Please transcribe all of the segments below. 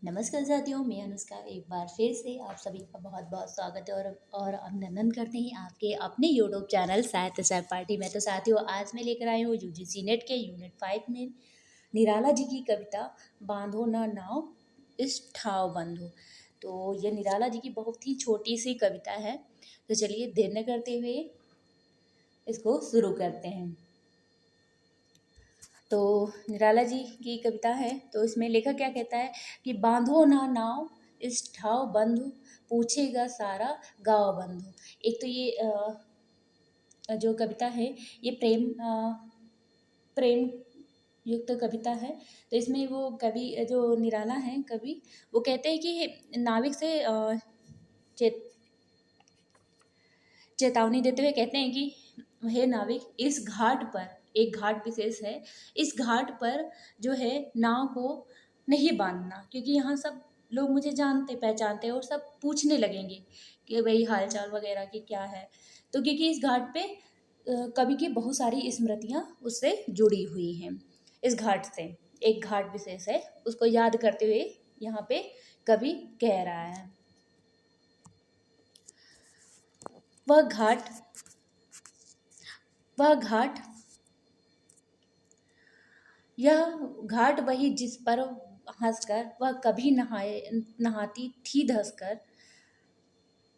नमस्कार साथियों, मैं अनुष्का एक बार फिर से आप सभी का बहुत बहुत स्वागत है और अभिनंदन करते हैं आपके अपने यूट्यूब चैनल साहित्य सहपाठी में। तो साथियों, आज मैं लेकर आई हूँ यूजीसी नेट के यूनिट 5 में निराला जी की कविता बांधो ना नाव इस ठाव बंधो। तो ये निराला जी की बहुत ही छोटी सी कविता है। तो चलिए देर न करते हुए इसको शुरू करते हैं। तो निराला जी की कविता है, तो इसमें लेखक क्या कहता है कि बांधो ना नाव इस ठाव बंधु, पूछेगा सारा गाँव बंधु। एक तो ये जो कविता है ये प्रेम युक्त कविता है। तो इसमें वो कवि जो निराला है कवि, वो कहते हैं कि नाविक से चेत चेतावनी देते हुए कहते हैं कि हे नाविक, इस घाट पर, एक घाट विशेष है, इस घाट पर जो है नाव को नहीं बांधना, क्योंकि यहाँ सब लोग मुझे जानते पहचानते हैं और सब पूछने लगेंगे कि भाई हाल चाल वगैरह की क्या है। तो क्योंकि इस घाट पे कवि की बहुत सारी स्मृतियाँ उससे जुड़ी हुई हैं। इस घाट से एक घाट विशेष है, उसको याद करते हुए यहाँ पे कवि कह रहा है। वह घाट वह घाट यह घाट वही जिस पर हंसकर वह कभी नहाती थी धंसकर,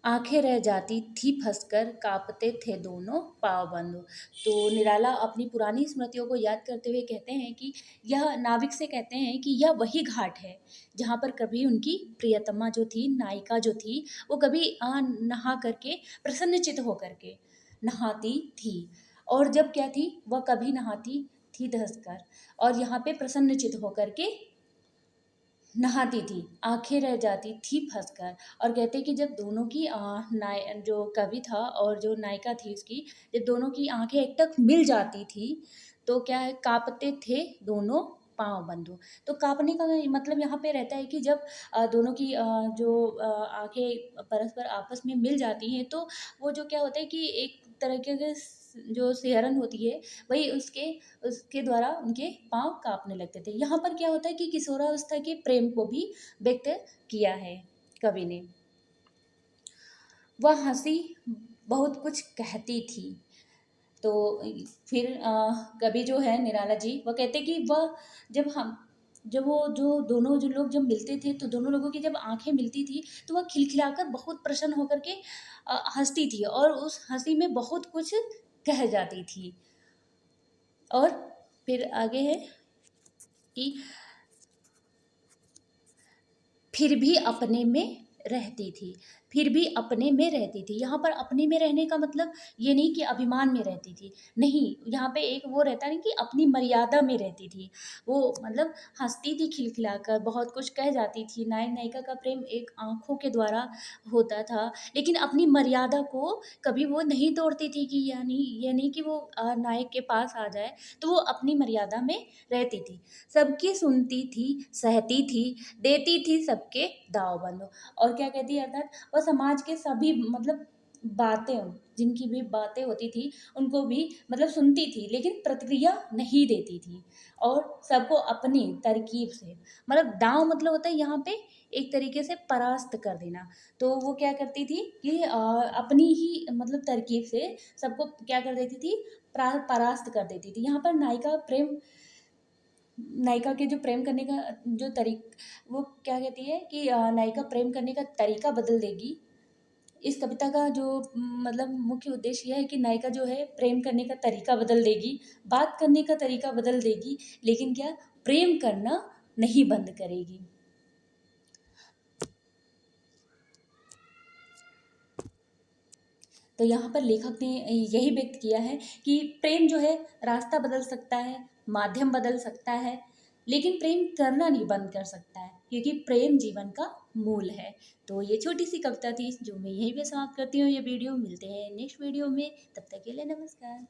आंखें रह जाती थी फंसकर, कांपते थे दोनों पाँव बंधु। तो निराला अपनी पुरानी स्मृतियों को याद करते हुए कहते हैं कि यह नाविक से कहते हैं कि यह वही घाट है जहाँ पर कभी उनकी प्रियतमा जो थी, नायिका जो थी, वो कभी नहा करके प्रसन्नचित होकर के नहाती थी। और जब क्या थी, वह कभी नहाती थी धंसकर, और यहाँ पे प्रसन्नचित होकर के नहाती थी, आंखें रह जाती थी फंसकर। और कहते कि जब दोनों की जो कवि था और जो नायिका थी उसकी, जब दोनों की आंखें एक तक मिल जाती थी, तो क्या है, कांपते थे दोनों पांव बंधु। तो कांपने का मतलब यहाँ पे रहता है कि जब दोनों की जो आंखें परस्पर आपस में मिल जाती हैं, तो वो जो क्या होता है कि एक तरीके के जो सिहरन होती है, वही उसके उसके द्वारा उनके पाँव काँपने लगते थे। यहाँ पर क्या होता है कि किशोरावस्था के प्रेम को भी व्यक्त किया है कवि ने। वह हंसी बहुत कुछ कहती थी। तो फिर कवि जो है निराला जी, वह कहते कि वह जब वो जो दोनों जो लोग जब मिलते थे, तो दोनों लोगों की जब आंखें मिलती थी, तो वह खिलखिलाकर बहुत प्रसन्न होकर के हंसती थी, और उस हंसी में बहुत कुछ कह जाती थी। और फिर आगे है कि फिर भी अपने में रहती थी, फिर भी अपने में रहती थी। यहाँ पर अपने में रहने का मतलब ये नहीं कि अभिमान में रहती थी, नहीं, यहाँ पे एक वो रहता है कि अपनी मर्यादा में रहती थी। वो मतलब हंसती थी खिलखिलाकर, बहुत कुछ कह जाती थी। नायक नायिका का प्रेम एक आंखों के द्वारा होता था, लेकिन अपनी मर्यादा को कभी वो नहीं तोड़ती थी, कि यानी ये नहीं कि वो नायक के पास आ जाए, तो वो अपनी मर्यादा में रहती थी, सबकी सुनती थी, सहती थी, देती थी सबके दाव बंधो। और क्या कहती है, अर्थात वह समाज के सभी मतलब बातें, जिनकी भी बातें होती थी उनको भी मतलब सुनती थी, लेकिन प्रतिक्रिया नहीं देती थी, और सबको अपनी तरकीब से, मतलब दांव मतलब होता है यहाँ पे एक तरीके से परास्त कर देना। तो वो क्या करती थी कि अपनी ही मतलब तरकीब से सबको क्या कर देती थी, परास्त कर देती थी। यहाँ पर नायिका के जो प्रेम करने का जो वो क्या कहती है कि नायिका प्रेम करने का तरीका बदल देगी। इस कविता का जो मतलब मुख्य उद्देश्य यह है कि नायिका जो है प्रेम करने का तरीका बदल देगी, बात करने का तरीका बदल देगी, लेकिन क्या, प्रेम करना नहीं बंद करेगी। तो यहाँ पर लेखक ने यही व्यक्त किया है कि प्रेम जो है रास्ता बदल सकता है, माध्यम बदल सकता है, लेकिन प्रेम करना नहीं बंद कर सकता है, क्योंकि प्रेम जीवन का मूल है। तो ये छोटी सी कविता थी जो मैं यहीं पे समाप्त करती हूँ। ये वीडियो मिलते हैं नेक्स्ट वीडियो में, तब तक के लिए नमस्कार।